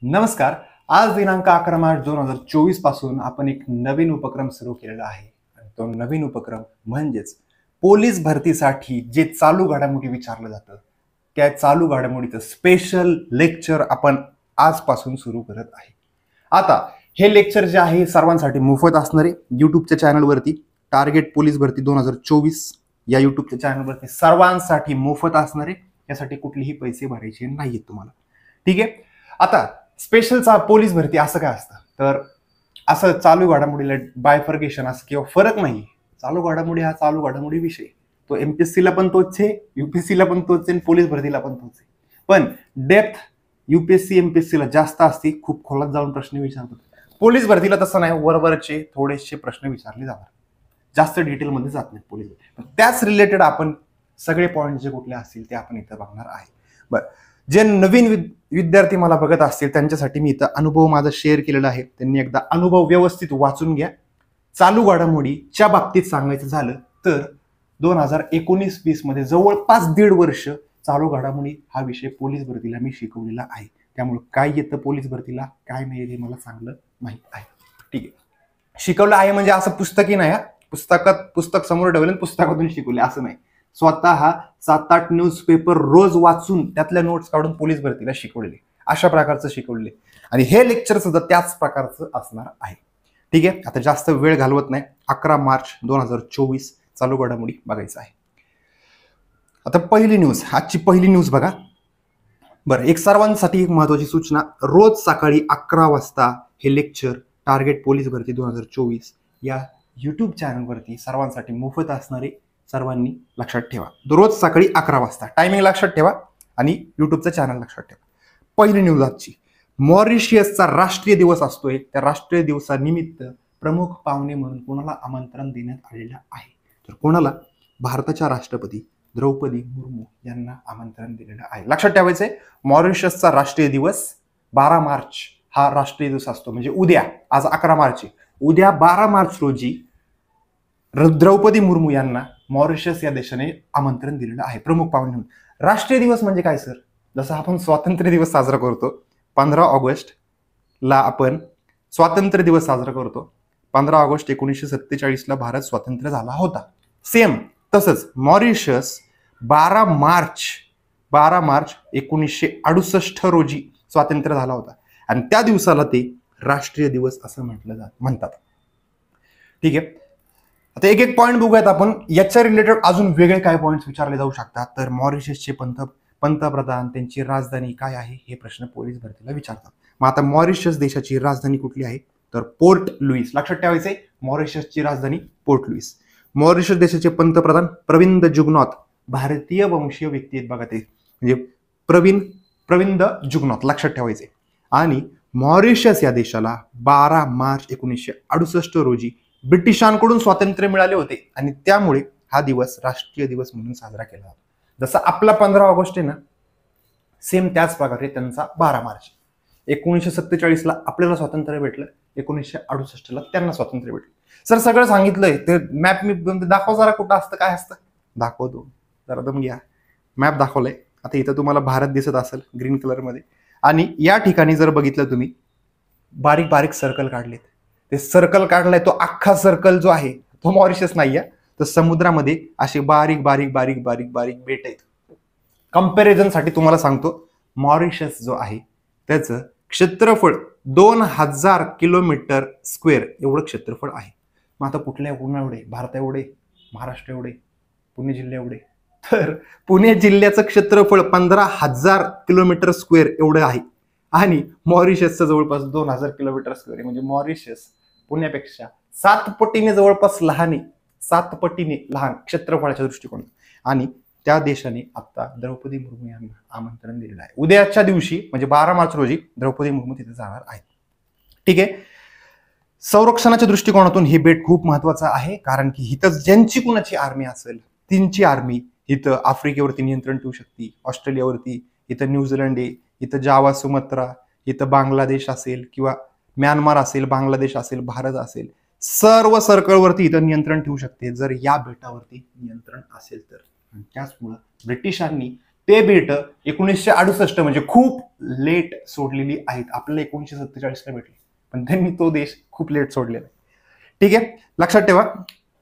नमस्कार. आज दिनांक 11 मार्च 2024 पासून आपण एक नवीन उपक्रम सुरू केलेला आहे आणि तो नवीन उपक्रम म्हणजेच पोलीस भरतीसाठी जे चालू घडामोडी विचारलं जातं त्या चालू घडामोडीचं स्पेशल लेक्चर आपण आजपासून सुरू करत आहे. आता हे लेक्चर जे आहे सर्वांसाठी मोफत असणार आहे. युट्यूबच्या चॅनलवरती टार्गेट पोलीस भरती 2024 या युट्यूबच्या चॅनलवरती सर्वांसाठी मोफत असणार आहे. यासाठी कुठलेही पैसे भरायचे नाहीत तुम्हाला. ठीक आहे. आता स्पेशलचा पोलीस भरती असं काय असतं तर असं चालू घडामोडीला बायफर्गेशन असं किंवा फरक नाही. चालू घडामोडी हा चालू घडामोडी विषय तो एमपीएससीला पण तोच आहे, यूपीएससीला पण तोच आहे, पोलीस भरतीला पण तोच आहे. पण डेप्थ यूपीएससी एमपीएससीला जास्त असते, खूप खोलात जाऊन प्रश्न विचारतात. पोलीस भरतीला तसं नाही, वरवरचे थोडेसे प्रश्न विचारले जातात, जास्त डिटेलमध्ये जात नाहीत पोलीस. त्याच रिलेटेड आपण सगळे पॉईंट जे कुठले असतील ते आपण इथं बघणार आहे. बरं, जे नवीन विद्यार्थी मला बघत असतील त्यांच्यासाठी मी इथं अनुभव माझा शेअर केलेला आहे. त्यांनी एकदा अनुभव व्यवस्थित वाचून घ्या. चालू घडामोडीच्या बाबतीत सांगायचं झालं तर 2019-20 मध्ये जवळपास 1.5 वर्ष चालू घडामोडी हा विषय पोलीस भरतीला मी शिकवलेला आहे. त्यामुळे काय येतं पोलीस भरतीला काय नाही हे मला चांगलं माहित आहे. ठीक आहे. शिकवलं आहे म्हणजे असं पुस्तकी नाही, पुस्तक समोर ठेवलं पुस्तकातून शिकवले असं नाही. स्वतः 7-8 न्यूजपेपर रोज वाचून त्यातल्या नोट्स काढून पोलीस भरतीला शिकवलेले, अशा प्रकारचं शिकवलेले. आणि हे लेक्चर सुद्धा त्याच प्रकारचं असणार आहे. ठीक आहे. आता जास्त वेळ घालवत नाही. 11 मार्च 2024 चालू घडामोडी बघायचं आहे. आता पहिली न्यूज, आजची पहिली न्यूज बघा. बरं, एक सर्वांसाठी एक महत्वाची सूचना, रोज सकाळी 11 वाजता हे लेक्चर टार्गेट पोलीस भरती 2024 या युट्यूब चॅनलवरती सर्वांसाठी मोफत असणारे, सर्वांनी लक्षात ठेवा. रोज सकाळी 11 वाजता टायमिंग लक्षात ठेवा आणि युट्यूबचं चॅनल लक्षात ठेवा. पहिली न्यूज आजची, मॉरिशियसचा राष्ट्रीय दिवस असतोय. त्या राष्ट्रीय दिवसानिमित्त प्रमुख पाहुणे म्हणून कोणाला आमंत्रण देण्यात आलेलं आहे तर कोणाला? भारताच्या राष्ट्रपती द्रौपदी मुर्मू यांना आमंत्रण दिलेलं आहे. लक्षात ठेवायचंय, मॉरिशसचा राष्ट्रीय दिवस 12 मार्च हा राष्ट्रीय दिवस असतो. म्हणजे उद्या, आज 11 मार्च, उद्या 12 मार्च रोजी द्रौपदी मुर्मू यांना मॉरिशस या देशाने आमंत्रण दिलेलं आहे प्रमुख पाहुणे म्हणून. राष्ट्रीय दिवस म्हणजे काय सर? जसं आपण स्वातंत्र्य दिवस साजरा करतो 15 ऑगस्ट ला, आपण स्वातंत्र्य दिवस साजरा करतो. 15 ऑगस्ट 1947 ला भारत स्वतंत्र झाला होता. सेम तसंच मॉरिशस 12 मार्च 1968 रोजी स्वातंत्र्य झाला होता आणि त्या दिवसाला ते राष्ट्रीय दिवस असं म्हणतात. ठीक आहे. आता एक एक पॉईंट बघूयात आपण. याच्या रिलेटेड अजून वेगळे काय पॉईंट्स विचारले जाऊ शकतात तर मॉरिशसचे पंतप्रधान, त्यांची राजधानी काय आहे हे प्रश्न पोलीस भरतीला विचारतात. मग आता मॉरिशस देशाची राजधानी कुठली आहे तर पोर्ट लुईस. लक्षात ठेवायचंय, मॉरिशसची राजधानी पोर्ट लुईस. मॉरिशस देशाचे पंतप्रधान प्रविंद जुगनॉथ, भारतीय वंशीय व्यक्ती आहेत बघा ते, म्हणजे प्रविंद जुगनॉथ लक्षात ठेवायचे. आणि मॉरिशस या देशाला 12 मार्च 1968 रोजी ब्रिटिशांकडून स्वातंत्र्य मिळाले होते आणि त्यामुळे हा दिवस राष्ट्रीय दिवस म्हणून साजरा केला जातो. जसा आपला 15 ऑगस्ट आहे ना, सेम त्याच प्रकारे त्यांचा 12 मार्च. 1947 ला आपल्याला स्वातंत्र्य भेटलं, 1968 ला त्यांना स्वातंत्र्य भेटलं. सर सगळं सांगितलंय, ते मॅप मी दाखव जरा, कुठं असतं काय असतं दाखवतो, जरा दम घ्या. मॅप दाखवलंय. आता इथं तुम्हाला भारत दिसत असेल ग्रीन कलर मध्ये आणि या ठिकाणी जर बघितलं तुम्ही बारीक बारीक सर्कल काढलेत. ते सर्कल काढलाय तो अख्खा सर्कल जो आहे तो मॉरिशस नाही आहे, तर समुद्रामध्ये असे बारीक बारीक बारीक बारीक बारीक बेट आहेत. कंपॅरिझनसाठी तुम्हाला सांगतो, मॉरिशस जो आहे त्याचं क्षेत्रफळ 2000 किलोमीटर स्क्वेअर एवढं क्षेत्रफळ आहे. मग आता कुठल्या एवढे? भारत एवढे, महाराष्ट्र एवढे, पुणे जिल्हा एवढे, तर पुणे जिल्ह्याचं क्षेत्रफळ 15,000 किलोमीटर स्क्वेअर एवढं आहे आणि मॉरिशसचं जवळपास 2000 किलोमीटर स्क्वेअर आहे. म्हणजे मॉरिशस पुण्यापेक्षा 7 पटीने जवळपास लहान आहे, 7 पटीने लहान क्षेत्रफळाच्या दृष्टिकोनात. आणि त्या देशाने आता द्रौपदी मुर्मू यांना आमंत्रण दिलेलं आहे. उद्याच्या दिवशी म्हणजे 12 मार्च रोजी द्रौपदी मुर्मू तिथे जाणार आहेत. ठीक आहे. संरक्षणाच्या दृष्टिकोनातून हे बेट खूप महत्वाचं आहे, कारण की इथं ज्यांची कुणाची आर्मी असेल तीनची आर्मी इथं आफ्रिकेवरती नियंत्रण ठेवू शकते, ऑस्ट्रेलियावरती, इथं न्यूझीलंड आहे, इथं जावा सुमात्रा, इथं बांगलादेश असेल किंवा म्यानमार असेल, बांगलादेश असेल, भारत असेल, सर्व सर्कलवरती इथं नियंत्रण ठेवू शकते जर या बेटावरती नियंत्रण असेल तर. त्याचमुळे ब्रिटिशांनी ते बेट 1968 म्हणजे खूप लेट सोडलेली आहेत. आपल्याला 1947ला भेटले, पण त्यांनी तो देश खूप लेट सोडलेला आहे. ठीक आहे, लक्षात ठेवा.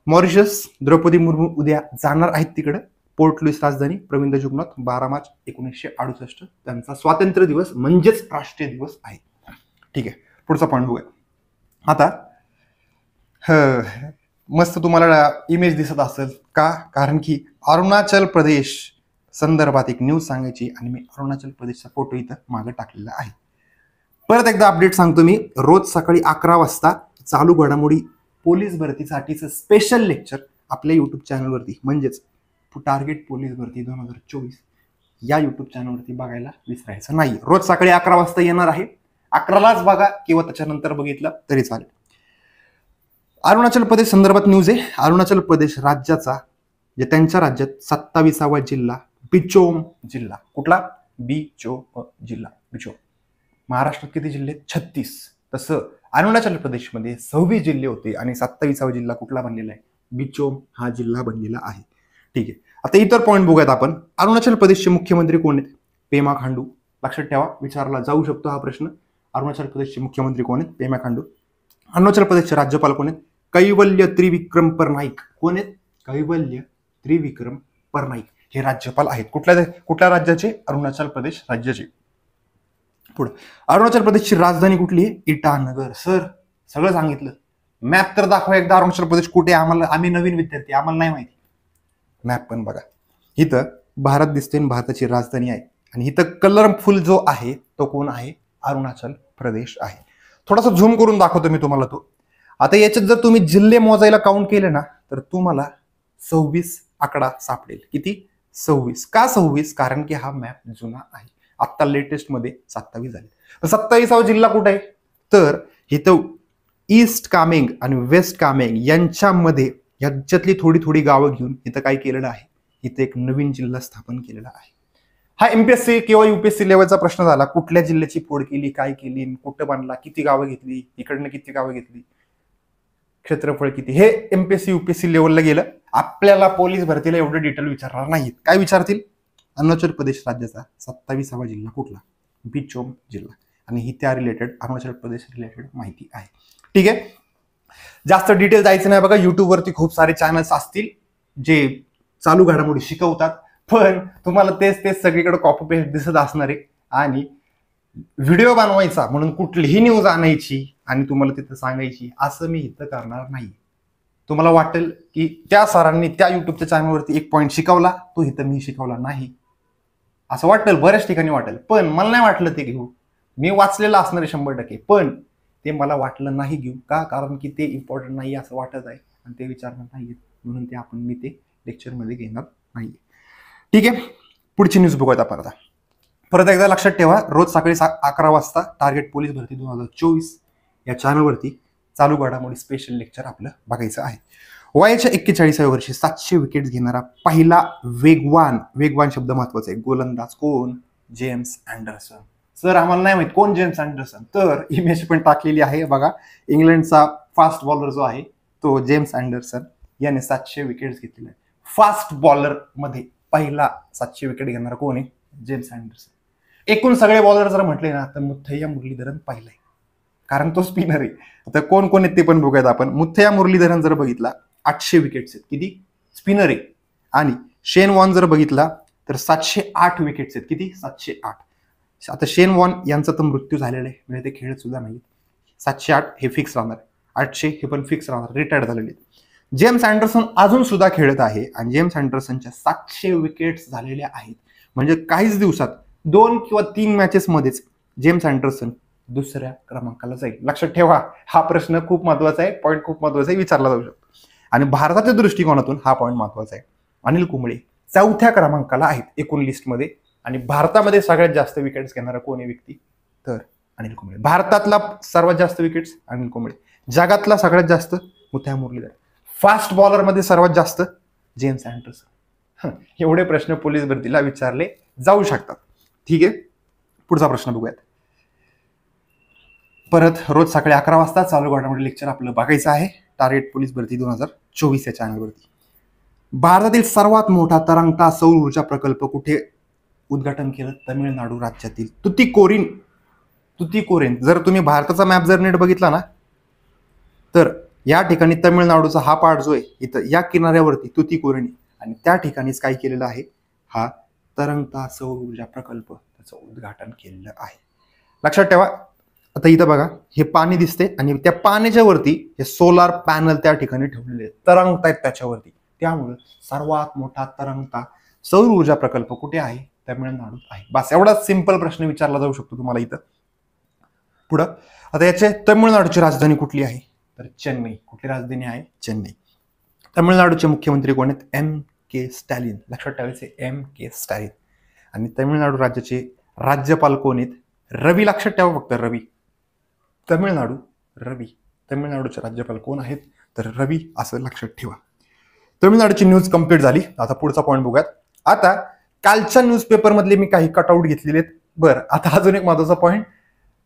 मॉरिशस, द्रौपदी मुर्मू उद्या जाणार आहेत तिकडे. पोर्ट लुईस राजधानी, प्रविंद जुगनाथ 12 मार्च 1968 त्यांचा स्वातंत्र्य दिवस म्हणजेच राष्ट्रीय दिवस आहे. ठीक आहे, पुढचा पॉईंट बघूया. आता मस्त तुम्हाला इमेज दिसत असेल का, कारण की अरुणाचल प्रदेश संदर्भात एक न्यूज सांगायची आणि मी अरुणाचल प्रदेशचा फोटो इथं मागे टाकलेला आहे. परत एकदा अपडेट सांगतो मी. रोज सकाळी 11 वाजता चालू घडामोडी पोलीस भरतीसाठीचं स्पेशल लेक्चर आपल्या युट्यूब चॅनलवरती म्हणजेच टार्गेट पोलीस भरती 2024 या युट्यूब चॅनलवरती बघायला विसरायचं नाही. रोज सकाळी 11 वाजता येणार आहे. 11लाच बघा किंवा त्याच्यानंतर बघितलं तरी चालेल. अरुणाचल प्रदेश संदर्भात न्यूज आहे. अरुणाचल प्रदेश राज्याचा जे त्यांच्या राज्यात 27वा जिल्हा बिचोम जिल्हा. कुठला? बिचोम जिल्हा. बिचोम. महाराष्ट्रात किती जिल्हे? 36. तसं अरुणाचल प्रदेशमध्ये 26 जिल्हे होते आणि 27वा जिल्हा कुठला बनलेला आहे? बिचोम हा जिल्हा बनलेला आहे. ठीक आहे, आता इतर पॉईंट बघूयात आपण. अरुणाचल प्रदेशचे मुख्यमंत्री कोण आहेत? पेमा खांडू. लक्षात ठेवा, विचारला जाऊ शकतो हा प्रश्न. अरुणाचल प्रदेशचे मुख्यमंत्री कोण आहेत? पेमा खांडू. अरुणाचल प्रदेशचे राज्यपाल कोण आहेत? कैवल्य त्रिविक्रम परनाईक. कोण आहेत? कैवल्य त्रिविक्रम परनाईक हे राज्यपाल आहेत. कुठल्या राज्याचे? अरुणाचल प्रदेश राज्याचे. पुढे अरुणाचल प्रदेशची राजधानी कुठली आहे? इटानगर. सर सगळं सांगितलं. मॅप तर दाखवा एकदा, अरुणाचल प्रदेश कुठे? आम्ही नवीन विद्यार्थी, आम्हाला नाही माहिती. मॅप पण बघा. इथं भारत दिसते, भारताची राजधानी आहे आणि इथं कलरफुल जो आहे तो कोण आहे? अरुणाचल प्रदेश आहे. थोडासा झूम करून दाखवतो मी तुम्हाला तो. आता याच्यात जर तुम्ही जिल्हे मोजायला काउंट केले ना तर तुम्हाला 26 आकडा सापडेल. किती? 26. का 26? कारण की हा मॅप जुना आहे. आता लेटेस्ट मध्ये 27 झाले. 27वा जिल्हा कुठे आहे? तर इथं ईस्ट कामेंग आणि वेस्ट कामेंग यांच्यामध्ये याच्यातली थोडी गावं घेऊन इथं काय केलेलं आहे? इथं एक नवीन जिल्हा स्थापन केलेला आहे. हा एमपीएससी किंवा युपीएससी लेवलचा प्रश्न झाला. कुठल्या जिल्ह्याची फोड केली, काय केली, कुठं बांधला, किती गावं घेतली, इकडनं किती गावं घेतली, क्षेत्रफळ किती, हे एमपीएससी युपीएससी लेवलला गेलं. आपल्याला पोलीस भरतीला एवढं डिटेल विचारणार नाहीत. काय विचारतील? अरुणाचल प्रदेश राज्याचा 27वा जिल्हा कुठला? बिचोम जिल्हा. आणि ही त्या रिलेटेड अरुणाचल प्रदेश रिलेटेड माहिती आहे. ठीक आहे, जास्त डिटेल जायचं नाही. बघा, युट्यूबवरती खूप सारे चॅनल्स असतील जे चालू घडामोडी शिकवतात, पण तुम्हाला तेच सगळीकडे कॉपी पेस्ट दिसत असणार आहे. आणि व्हिडिओ बनवायचा म्हणून कुठलीही न्यूज आणायची आणि तुम्हाला तिथं सांगायची असं मी इथं करणार नाही. तुम्हाला वाटेल की त्या सरांनी त्या युट्यूबच्या चॅनलवरती एक पॉईंट शिकवला, तो इथं मी शिकवला नाही असं वाटेल, बऱ्याच ठिकाणी वाटेल. पण मला नाही वाटलं ते घेऊ. मी वाचलेलं असणार आहे 100%, पण ते मला वाटलं नाही घेऊ. का? कारण की ते इम्पॉर्टंट नाही असं वाटत आहे आणि ते विचारणार नाहीये, म्हणून ते मी ते लेक्चरमध्ये घेणार नाहीये. ठीक आहे, पुढची न्यूज बघूयात आपण आता. परत एकदा लक्षात ठेवा, रोज सकाळी 11 वाजता टार्गेट पोलीस भरती 2024 या चॅनलवरती चालू घडामोडी स्पेशल लेक्चर आपलं बघायचं आहे. वयाच्या 41व्या वर्षी 700 विकेट्स घेणारा पहिला वेगवान शब्द महत्वाचा आहे, गोलंदाज कोण? James Anderson. सर आम्हाला नाही माहित कोण जेम्स अँडरसन. तर इमेज पण टाकलेली आहे बघा. इंग्लंडचा फास्ट बॉलर जो आहे तो जेम्स अँडरसन याने 700 विकेट्स घेतलेले आहे. फास्ट बॉलर मध्ये पहिला 700 विकेट घेणारा कोण आहे? James Anderson. एकूण सगळे बॉलर जर म्हटले ना तर मुथय्या मुरलीधरन पहिला आहे, कारण तो स्पिनर आहे. आता कोण कोण आहेत ते पण बघूयात आपण. मुथय्या मुरलीधरन जर बघितला 800 विकेट्स आहेत. किती? स्पिनर आहे. आणि शेन वॉर्न जर बघितला तर 708 विकेट्स आहेत. किती? 708. आता शेन वॉर्न यांचा तर मृत्यू झालेला आहे, म्हणजे ते खेळत सुद्धा नाही. 708 हे फिक्स राहणार, 800 हे पण फिक्स राहणार, रिटायर्ड झालेले. जेम्स अँडरसन अजून सुद्धा खेळत आहे आणि जेम्स अँडरसनच्या 700 विकेट्स झालेल्या आहेत. म्हणजे काहीच दिवसात 2 किंवा 3 मॅचेस मध्येच जेम्स अँडरसन दुसऱ्या क्रमांकाला जाईल. लक्षात ठेवा, हा प्रश्न खूप महत्वाचा आहे, पॉईंट खूप महत्वाचा आहे, विचारला जाऊ शकतो. आणि भारताच्या दृष्टिकोनातून हा पॉईंट महत्वाचा आहे. अनिल कुंबळे 4थ्या क्रमांकाला आहेत एकूण लिस्टमध्ये. आणि भारतामध्ये सगळ्यात जास्त विकेट्स घेणारा कोणी व्यक्ती? तर अनिल कुंबळे. भारतातला सर्वात जास्त विकेट्स अनिल कुंबळे. जगातला सगळ्यात जास्त मुथय्या मुरलीधरन. फास्ट बॉलर मध्ये सर्वात जास्त जेम्स अँडरसन. एवढे प्रश्न पोलीस भरतीला विचारले जाऊ शकतात. ठीक आहे, पुढचा प्रश्न बघूयात. परत रोज सकाळी 11 वाजता चालू घडामोडी लेक्चर आपलं बघायचं आहे टार्गेट पोलीस भरती 2024 या चॅनलवरती. भारतातील सर्वात मोठा तरंगता सौर ऊर्जा प्रकल्प कुठे उद्घाटन केलं तमिळनाडू राज्यातील तुतीकोरीन. जर तुम्ही भारताचा मॅप जर नीट बघितला ना, तर या ठिकाणी तमिळनाडूचा हा पार्ट जो आहे इथं या किनाऱ्यावरती तुतीकोरीन, आणि त्या ठिकाणीच काय केलेलं आहे, हा तरंगता सौर ऊर्जा प्रकल्प त्याचं उद्घाटन केलेलं आहे. लक्षात ठेवा. आता इथं बघा, हे पाणी दिसते आणि त्या पाण्याच्या वरती हे सोलार पॅनल त्या ठिकाणी ठेवलेले आहेत, तरंगतायत त्याच्यावरती. त्यामुळे सर्वात मोठा तरंगता सौर ऊर्जा प्रकल्प कुठे आहे, तमिळनाडूत आहे. बस एवढाच सिंपल प्रश्न विचारला जाऊ शकतो तुम्हाला इथं. पुढं आता याचे तमिळनाडूची राजधानी कुठली आहे, तर चेन्नई. कुठली राजधानी आहे, चेन्नई. तमिळनाडूचे मुख्यमंत्री कोण आहेत, M.K. स्टॅलिन. लक्षात ठेवायचे, M.K. स्टॅलिन. आणि तमिळनाडू राज्याचे राज्यपाल कोण आहेत, रवी. लक्षात ठेवा फक्त, रवी. तमिळनाडूचे राज्यपाल कोण आहेत, तर रवी, असं लक्षात ठेवा. तमिळनाडूची न्यूज कंप्लीट झाली. आता पुढचा पॉईंट बघूयात. आता कालच्या न्यूजपेपर मधले मी काही कटआउट घेतलेले आहेत. बरं, आता अजून एक महत्वाचा पॉईंट,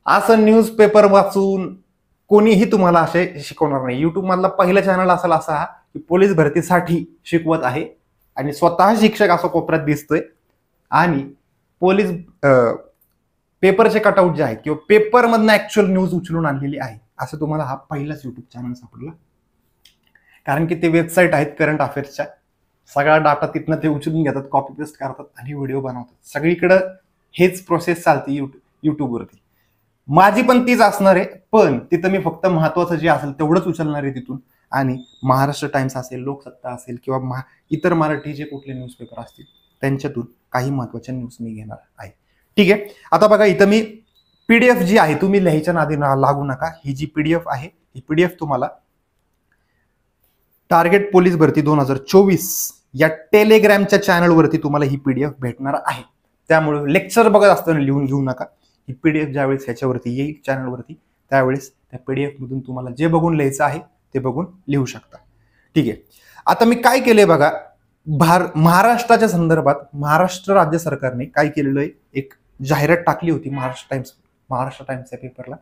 असं न्यूजपेपर वाचून कोणीही तुम्हाला असे शिकवणार नाही. युट्यूब मधला पहिला चॅनल असेल असा की पोलीस भरतीसाठी शिकवत आहे आणि स्वतः शिक्षक असं कोपऱ्यात दिसतोय आणि पोलीस पेपरचे कटआउट जे आहेत किंवा पेपर मधनं ऍक्च्युअल न्यूज उचलून आणलेली आहे, असं तुम्हाला हा पहिलाच युट्यूब चॅनल सापडला. कारण की ते वेबसाईट आहेत करंट अफेअर्सच्या, सगळा डाटा तिथनं ते उचलून घेतात, कॉपी पेस्ट करतात आणि व्हिडिओ बनवतात. सगळीकडं हेच प्रोसेस चालते युट्यूबवरती. माझी पण तीच असणार आहे, पण तिथं मी फक्त महत्वाचं जे असेल तेवढंच उचलणार आहे तिथून. आणि महाराष्ट्र टाइम्स असेल, लोकसत्ता असेल किंवा इतर मराठी जे कुठले न्यूजपेपर असतील त्यांच्यातून काही महत्वाच्या न्यूज मी घेणार आहे. ठीक आहे. आता बघा, इथं मी PDF जी आहे, तुम्ही लिहायच्या नादी लागू नका. ही जी PDF आहे, ही PDF तुम्हाला टार्गेट पोलीस भरती 2024 या टेलिग्रामच्या चॅनलवरती तुम्हाला ही PDF भेटणार आहे. त्यामुळे लेक्चर बघत असताना लिहून घेऊ नका. ही PDF ज्यावेळेस ह्याच्यावरती येईल चॅनलवरती, त्यावेळेस त्या PDF मधून तुम्हाला जे बघून लिहायचं आहे ते बघून लिहू शकता. ठीक आहे. आता मी काय केलंय बघा, महाराष्ट्राच्या संदर्भात महाराष्ट्र राज्य सरकारने काय केलेलं आहे, एक जाहिरात टाकली होती महाराष्ट्र टाइम्सच्या पेपरला,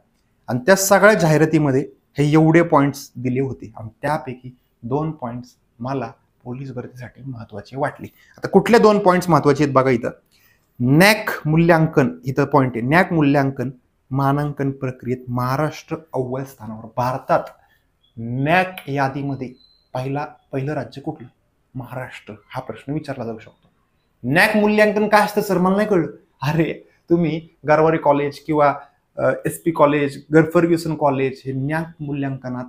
आणि त्या सगळ्या जाहिरातीमध्ये हे एवढे पॉइंट्स दिले होते आणि त्यापैकी 2 पॉइंट्स मला पोलीस भरतीसाठी महत्वाचे वाटले. आता कुठले 2 पॉइंट्स महत्वाचे आहेत बघा. इथं नॅक मूल्यांकन, इथं पॉइंट आहे, नॅक मूल्यांकन मानांकन प्रक्रियेत महाराष्ट्र अव्वल स्थानावर. भारतात नॅक यादीमध्ये पहिलं राज्य कुठलं, महाराष्ट्र, हा प्रश्न विचारला जाऊ शकतो. नॅक मूल्यांकन काय असतं सर, मला नाही कळलं. अरे, तुम्ही गरवारे कॉलेज किंवा SP कॉलेज, फर्ग्युसन कॉलेज, हे नॅक मूल्यांकनात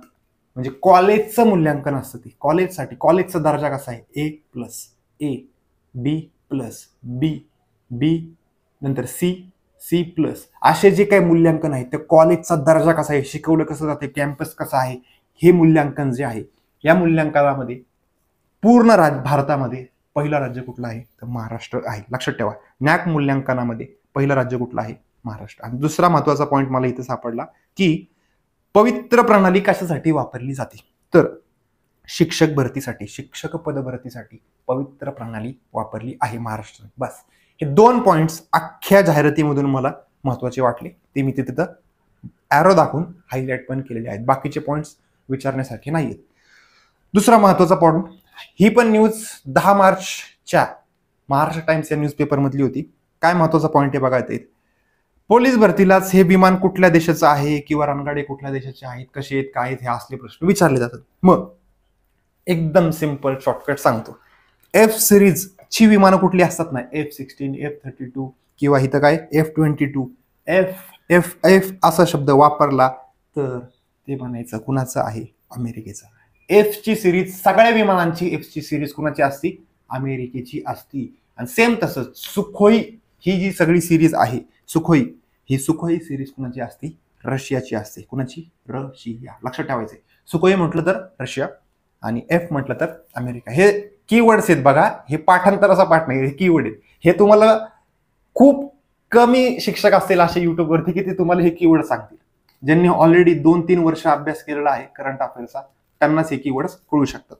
म्हणजे कॉलेजचं मूल्यांकन असतं. ते कॉलेजसाठी, कॉलेजचा दर्जा कसा आहे, A+, B+, B नंतर C+, असे जे काही मूल्यांकन आहे ते कॉलेजचा दर्जा कसा आहे, शिकवलं कसं जाते, कॅम्पस कसा आहे, हे मूल्यांकन जे आहे, या मूल्यांकनामध्ये पूर्ण भारतामध्ये पहिलं राज्य कुठलं आहे, तर महाराष्ट्र आहे. लक्षात ठेवा, नॅक मूल्यांकनामध्ये पहिलं राज्य कुठलं आहे, महाराष्ट्र. आणि दुसरा महत्वाचा पॉईंट मला इथे सापडला की पवित्र प्रणाली कशासाठी वापरली जाते, तर शिक्षक भरतीसाठी, शिक्षक पद भरतीसाठी पवित्र प्रणाली वापरली आहे महाराष्ट्र. बस हे 2 पॉइंट्स अख्ख्या जाहिरातीमधून मला महत्वाचे वाटले, ते मी तिथं ॲरो दाखवून हायलाइट पण केलेले आहेत. बाकीचे पॉइंट्स विचारण्यासारखे नाहीयेत. दुसरा महत्वाचा पॉइंट, ही पण न्यूज 10 मार्चच्या महाराष्ट्र टाइम्स या न्यूजपेपर मधली होती. काय महत्वाचा पॉइंट आहे बघा. ते पोलीस भरतीलाच हे विमान कुठल्या देशाचं आहे किंवा रणगाडे कुठल्या देशाचे आहेत, कसे आहेत, काय आहेत, हे असले प्रश्न विचारले जातात. मग एकदम सिंपल शॉर्टकट सांगतो. F सिरीज ची विमानं कुठली असतात ना, F-16, F-32 किंवा इथं काय F-22, F असा शब्द वापरला तर ते म्हणायचं कुणाचं आहे, अमेरिकेचं. F ची सिरीज, सगळ्या विमानांची F ची सिरीज कुणाची असती, अमेरिकेची असती. आणि सेम तसंच सुखोई ही जी सगळी सिरीज आहे, ही सुखोई सिरीज कुणाची असती, रशियाची असते. कुणाची, रशिया. लक्षात ठेवायचे, सुखोई म्हटलं तर रशिया आणि F म्हटलं तर अमेरिका. हे कीवर्ड्स आहेत बघा, हे पाठांतराचा पाठ नाही, हे कीवर्ड आहेत. हे तुम्हाला खूप कमी शिक्षक असतील असे युट्यूबवरती की ते तुम्हाला हे कीवर्ड सांगतील. ज्यांनी ऑलरेडी 2-3 वर्ष अभ्यास केलेला आहे करंट अफेअर्सचा, त्यांनाच हे कीवर्ड्स कळू शकतात.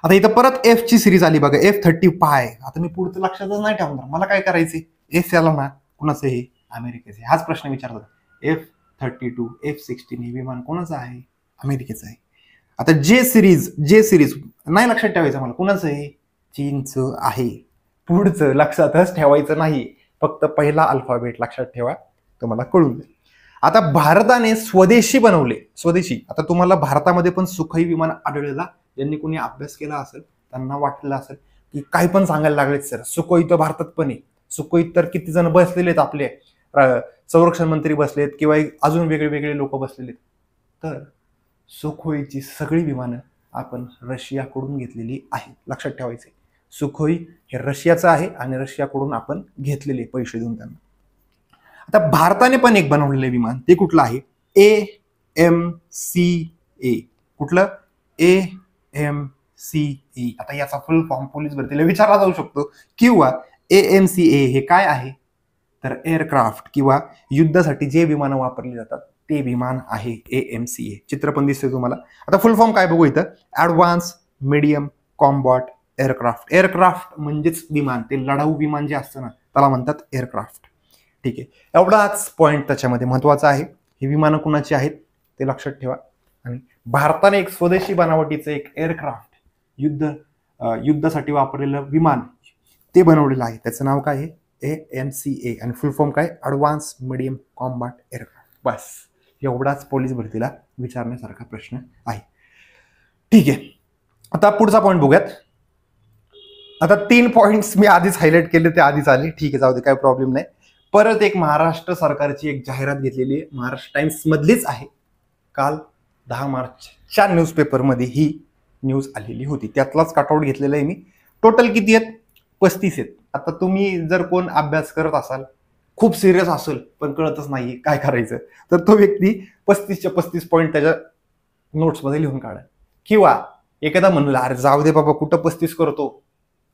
आता इथं परत F ची सिरीज आली बघा, F-35. आता मी पुढचं लक्षातच नाही ठेवणार, मला काय करायचंय, F याला ना कुणाचं, हे अमेरिकेचे. हाच प्रश्न विचारतात. F-32, F-16 हे विमान कोणाचं आहे, अमेरिकेचं आहे. आता जे सिरीज नाही लक्षात ठेवायचं मला, कुणाचं आहे, चीनचं आहे. पुढचं लक्षातच ठेवायचं नाही, फक्त पहिला अल्फाबेट लक्षात ठेवा, तुम्हाला कळून जाईल. आता भारताने स्वदेशी बनवले, स्वदेशी. आता तुम्हाला भारतामध्ये पण सुखोई विमान आढळलेला, ज्यांनी कोणी अभ्यास केला असेल त्यांना वाटलं असेल की काही पण सांगायला लागलेत सर, सुखोई तर भारतात पण आहे. सुखोई तर किती जण बसलेले आहेत, आपले संरक्षण मंत्री बसलेत किंवा अजून वेगळे वेगळे लोक बसलेले. तर सुखोईची सगळी विमानं आपण रशियाकडून घेतलेली आहेत, लक्षात ठेवायचे. सुखोई हे रशियाचं आहे आणि रशियाकडून आपण घेतलेले पैसे देऊन त्यांना. आता भारताने पण एक बनवलेलं विमान, ते कुठलं आहे? AMCA. कुठलं? AMCA. आता याचा फुल फॉर्म पोलीस भरतीला विचारला जाऊ शकतो, किंवा AMCA हे काय आहे? तर एअरक्राफ्ट किंवा युद्धासाठी जे विमानं वापरली जातात ते विमान आहे AMCA. चित्र पण दिसते तुम्हाला. आता फुल फॉर्म काय बघू इथं? Advance medium combat aircraft. Aircraft म्हणजेच विमान, ते लढाऊ विमान जे असतं ना त्याला म्हणतात एअरक्राफ्ट. ठीक आहे, एवढाच पॉइंट त्याच्यामध्ये महत्वाचा आहे. ही विमानं कुणाची आहेत ते लक्षात ठेवा. आणि भारताने एक स्वदेशी बनावटीचं एक एअरक्राफ्ट, युद्धासाठी वापरलेलं विमान ते बनवलेलं आहे. त्याचं नाव काय आहे? AMCA. आणि फुल फॉर्म काय? Advance medium combat aircraft. बस एवढाच पोलीस भरतीला विचारण्यासारखा प्रश्न आहे. ठीक आहे, आता पुढचा पॉईंट बघूयात. आता 3 पॉइंट्स मी आधीच हायलाइट केले, ते आधीच आले. ठीक आहे, जाऊ दे, काही प्रॉब्लेम नाही. परत एक महाराष्ट्र सरकारची एक जाहिरात घेतलेली आहे, महाराष्ट्र टाइम्स मधलीच आहे. काल 10 मार्चच्या न्यूजपेपरमध्ये ही न्यूज आलेली होती, त्यातलाच कटआउट घेतलेला आहे मी. टोटल किती आहेत? 35 आहेत. आता तुम्ही जर कोण अभ्यास करत असाल, खूप सिरियस असेल पण कळतच नाही काय करायचं, तर तो व्यक्ती 35च्या 35 पॉईंट त्याच्या नोट्समध्ये लिहून काढा. किंवा एखादा म्हणला, अरे जाऊ दे बाबा, कुठं 35 करतो,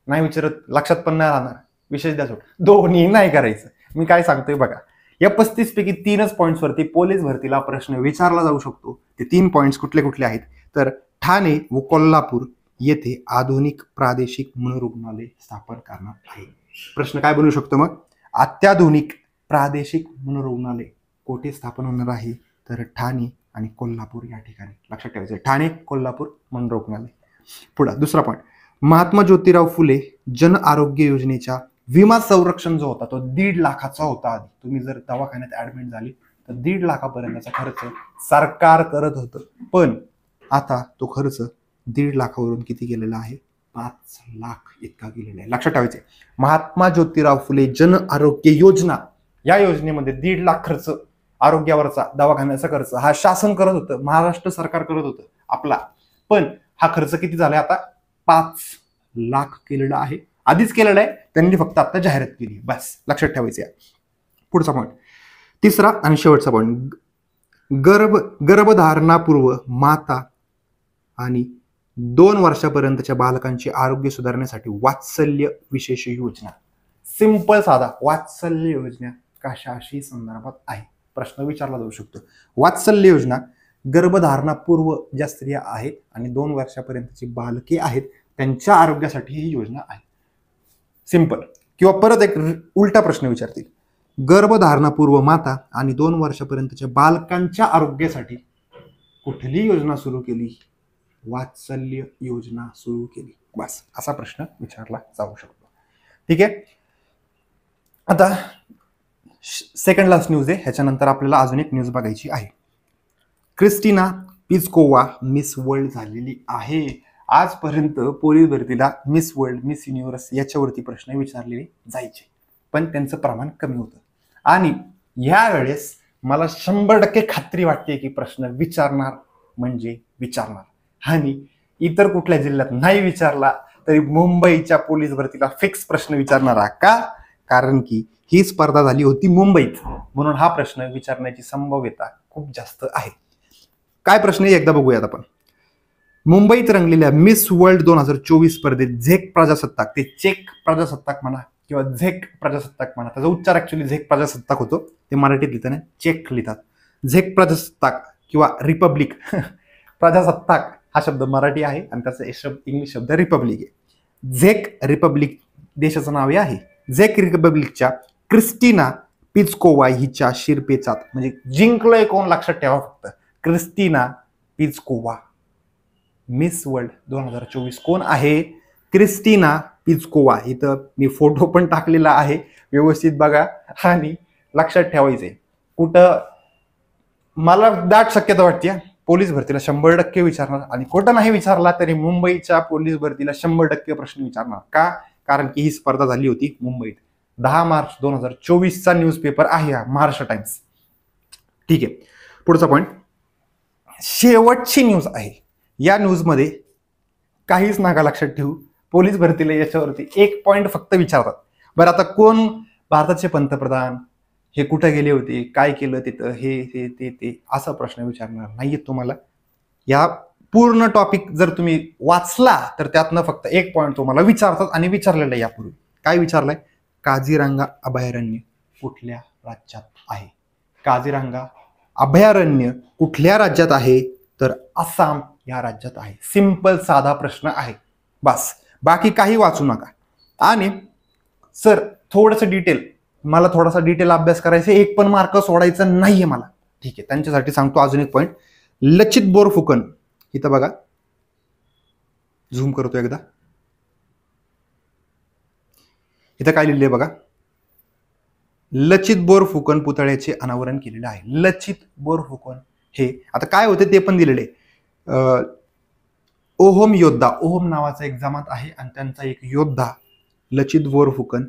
नाही विचारत, लक्षात पण नाही राहणार, विशेष द्या सोड. दोन्ही नाही करायचं. मी काय सांगतोय बघा, या 35 पैकी 3च पॉईंट्स वरती पोलीस भरतीला प्रश्न विचारला जाऊ शकतो. ते 3 पॉईंट्स कुठले कुठले आहेत? तर ठाणे व कोल्हापूर येथे आधुनिक प्रादेशिक मनोरुग्णालय स्थापन करणार आहे. प्रश्न काय बनू शकतो मग? अत्याधुनिक प्रादेशिक मनोरुग्णालय कोठे स्थापन होणार आहे? तर ठाणे आणि कोल्हापूर या ठिकाणी. लक्षात ठेवायचं, ठाणे कोल्हापूर मनोरुग्णालय. पुढे दुसरा पॉईंट, महात्मा ज्योतिराव फुले जन आरोग्य योजनेच्या विमा संरक्षण जो होता तो 1.5 लाखाचा होता. आधी तुम्ही जर दवाखान्यात ऍडमिट झाली तर 1.5 लाखापर्यंतचा खर्च सरकार करत होतं, पण आता तो खर्च 1.5 लाखावरून किती गेलेला आहे? 5 लाख इतका गेलेला आहे. लक्षात ठेवायचे, महात्मा ज्योतिराव फुले जन आरोग्य योजना, या योजनेमध्ये 1.5 लाख खर्च, आरोग्यावरचा दवाखान्याचा खर्च हा शासन करत होतं, महाराष्ट्र सरकार करत होतं आपला. पण हा खर्च किती झालाय आता? 5 लाख केलेला आहे. आधीच केलेलं आहे, त्यांनी फक्त आता जाहिरात केली. बस लक्षात ठेवायचं. पुढचा पॉईंट, तिसरा आणि शेवटचा पॉईंट, गर्भधारणापूर्व माता आणि 2 वर्षापर्यंतच्या बालकांचे आरोग्य सुधारण्यासाठी वात्सल्य विशेष योजना. सिंपल साधा, वात्सल्य योजना कशाशी संदर्भात आहे? प्रश्न विचारला जाऊ शकतो. वात्सल्य योजना गर्भधारणापूर्व ज्या स्त्रिया आहेत आणि 2 वर्षापर्यंतची बालके आहेत त्यांच्या आरोग्यासाठी ही योजना आहे. सिंपल. किंवा परत एक उलटा प्रश्न विचारतील, गर्भधारणापूर्व माता आणि 2 वर्षापर्यंतच्या बालकांच्या आरोग्यासाठी कुठली योजना सुरू केली? वात्सल्य योजना सुरू केली. बस असा प्रश्न विचारला जाऊ शकतो. ठीक आहे, आता सेकंड लास्ट न्यूज आहे, ह्याच्यानंतर आपल्याला अजून एक न्यूज बघायची आहे. क्रिस्टिना पिस्कोवा मिस वर्ल्ड झालेली आहे. आजपर्यंत पोलीस भरतीला मिस वर्ल्ड, मिस युनिव्हर्स याच्यावरती प्रश्न विचारलेले जायचे, पण त्यांचं प्रमाण कमी होतं. आणि यावेळेस मला 100% खात्री वाटते की प्रश्न विचारणार म्हणजे विचारणार. आणि इतर कुठल्या जिल्ह्यात नाही विचारला तरी मुंबईच्या पोलीस भरतीला फिक्स प्रश्न विचारणार. का? कारण की ही स्पर्धा झाली होती मुंबईत, म्हणून हा प्रश्न विचारण्याची संभाव्यता खूप जास्त आहे. काय प्रश्न आहे एकदा बघूयात आपण. मुंबईत रंगलेल्या मिस वर्ल्ड 2024 स्पर्धेत झेक प्रजासत्ताक, ते चेक प्रजासत्ताक म्हणा किंवा झेक प्रजासत्ताक म्हणा, त्याचा उच्चार ऍक्च्युअली झेक प्रजासत्ताक होतो, ते मराठीत लिहिताना चेक लिहितात. झेक प्रजासत्ताक किंवा रिपब्लिक प्रजासत्ताक हा शब्द मराठी आहे आणि त्याचा इंग्लिश शब्द रिपब्लिक आहे. झेक रिपब्लिक देशाचं नाव आहे. झेक रिपब्लिकच्या क्रिस्टिना पिस्कोवा हिच्या शिरपेचात, म्हणजे जिंकलोय कोण लक्षात ठेवा फक्त, क्रिस्टिना पिस्कोवा. मिस वर्ल्ड 2024 कोण आहे? Christina Piskova. इथं मी फोटो पण टाकलेला आहे, व्यवस्थित बघा आणि लक्षात ठेवायचंय. कुठं मला दाट शक्यता वाटते पोलीस भरतीला 100% विचारणार, आणि कुठं नाही विचारला तरी मुंबईच्या पोलीस भरतीला 100% प्रश्न विचारणार. का? कारण की ही स्पर्धा झाली होती मुंबईत. 10 मार्च 2024चा न्यूजपेपर आहे हा, महाराष्ट्र टाइम्स. ठीक आहे, पुढचा पॉइंट, शेवटची न्यूज आहे. या न्यूजमध्ये काहीच नका लक्षात ठेवू, पोलीस भरतीला याच्यावरती 1 पॉइंट फक्त विचारतात. बरं, आता कोण भारताचे पंतप्रधान, हे कुठे गेले होते, काय केलं तिथं, हे ते असा प्रश्न विचारणार नाहीये तुम्हाला. या पूर्ण टॉपिक जर तुम्ही वाचला तर त्यातनं फक्त 1 पॉइंट तुम्हाला विचारतात, आणि विचारलेलं आहे यापूर्वी. काय विचारलंय? काझीरंगा अभयारण्य कुठल्या राज्यात आहे? काझीरंगा अभयारण्य कुठल्या राज्यात आहे? तर आसाम या राज्यात आहे. सिंपल साधा प्रश्न आहे, बस. बाकी काही वाचू नका. आणि सर थोडंसं डिटेल, मला थोडासा डिटेल अभ्यास करायचा, 1 पण मार्क सोडायचं नाहीये मला. ठीक आहे, त्यांच्यासाठी सांगतो अजून एक पॉइंट. लचित बोरफुकन, इथं बघा, झूम करतो एकदा, इथं काय लिहिलंय बघा, लचित बोरफुकन पुतळ्याचे अनावरण केलेलं आहे. लचित बोरफुकन हे, आता काय होते ते पण दिलेले. ओहोम योद्धा, ओहोम नावाचा एक जमात आहे, आणि त्यांचा एक योद्धा लचित बोरफुकन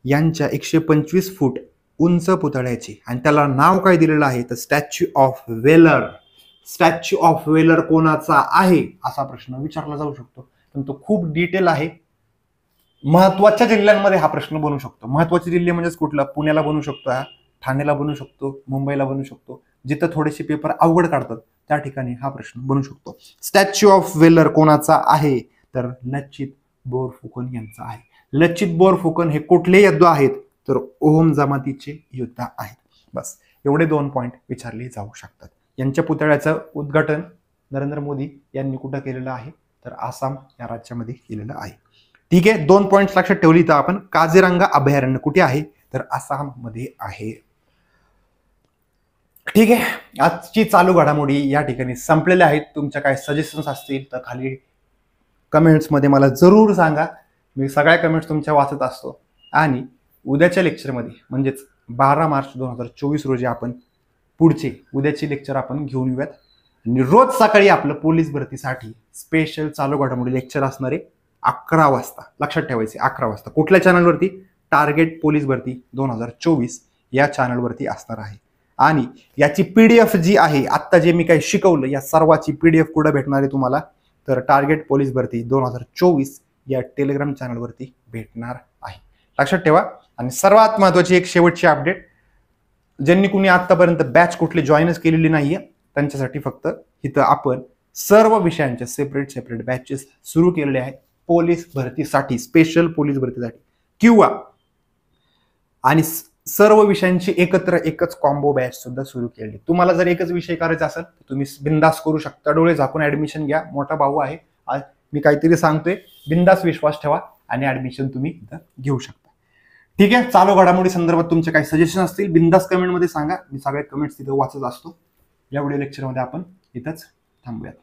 यांच्या 125 फूट उंच पुतळ्याचे, आणि त्याला नाव काय दिलेलं आहे तर statue of velar. Statue of velar कोणाचा आहे असा प्रश्न विचारला जाऊ शकतो, पण तो खूप डिटेल आहे. महत्वाच्या जिल्ह्यांमध्ये हा प्रश्न बनू शकतो. महत्वाचे जिल्हे म्हणजेच कुठला? पुण्याला बनू शकतो, ठाण्याला बनू शकतो, मुंबईला बनू शकतो. जिथं थोडेसे पेपर अवघड काढतात त्या ठिकाणी हा प्रश्न बनू शकतो. स्टॅच्यू ऑफ वेलर कोणाचा आहे तर लचित बोरफुकन यांचा आहे. लचित बोरफुकन हे कुठले योद्धा आहेत तर ओहोम जमातीचे योद्धा आहेत. बस एवढे 2 पॉइंट विचारले जाऊ शकतात. यांच्या पुतळ्याचं उद्घाटन नरेंद्र मोदी यांनी कुठं केलेलं आहे तर आसाम या राज्यामध्ये केलेलं आहे. ठीक आहे, 2 पॉइंट लक्षात ठेवली तर आपण. काझीरंगा अभयारण्य कुठे आहे तर आसाम मध्ये आहे. ठीक आहे, आजची चालू घडामोडी या ठिकाणी संपलेल्या आहेत. तुमच्या काय सजेशन्स असतील तर खाली कमेंट्समध्ये मला जरूर सांगा. मी सगळ्या कमेंट्स तुमच्या वाचत असतो. आणि उद्याच्या लेक्चरमध्ये म्हणजेच 12 मार्च 2024 रोजी आपण पुढचे उद्याचे लेक्चर आपण घेऊन येऊयात. आणि रोज सकाळी आपलं पोलीस भरतीसाठी स्पेशल चालू घडामोडी लेक्चर असणारे 11 वाजता. लक्षात ठेवायचे 11 वाजता. कुठल्या चॅनलवरती? टार्गेट पोलीस भरती 2024 या चॅनलवरती असणार आहे. आणि याची PDF जी आहे, आत्ता जे मी काही शिकवलं या सर्वाची PDF कुठं भेटणार आहे तुम्हाला तर टार्गेट पोलीस भरती 2024 या टेलिग्राम चॅनलवरती भेटणार आहे. लक्षात ठेवा. आणि सर्वात महत्वाची एक शेवटची अपडेट, ज्यांनी कुणी आतापर्यंत बॅच कुठली जॉईनच केलेली नाहीये त्यांच्यासाठी फक्त इथं आपण सर्व विषयांचे सेपरेट बॅचेस सुरू केलेले आहेत पोलीस भरतीसाठी, स्पेशल पोलीस भरतीसाठी, किंवा आणि सर्व विषयांची एकत्र एकच कॉम्बो बॅच सुद्धा सुरू केलेली. तुम्हाला जर एकच विषय करायचा असेल तर तुम्ही बिंदास करू शकता. डोळे झाकून ऍडमिशन घ्या. मोठा भाऊ आहे, आज मी काहीतरी सांगतोय, बिंदास विश्वास ठेवा आणि ऍडमिशन तुम्ही इथं घेऊ शकता. ठीक आहे, चालू घडामोडी संदर्भात तुमचे काही सजेशन असतील बिंदास कमेंटमध्ये सांगा. मी सगळे कमेंट्स तिथे वाचत असतो. या व्हिडिओ लेक्चरमध्ये आपण इथंच थांबूयात.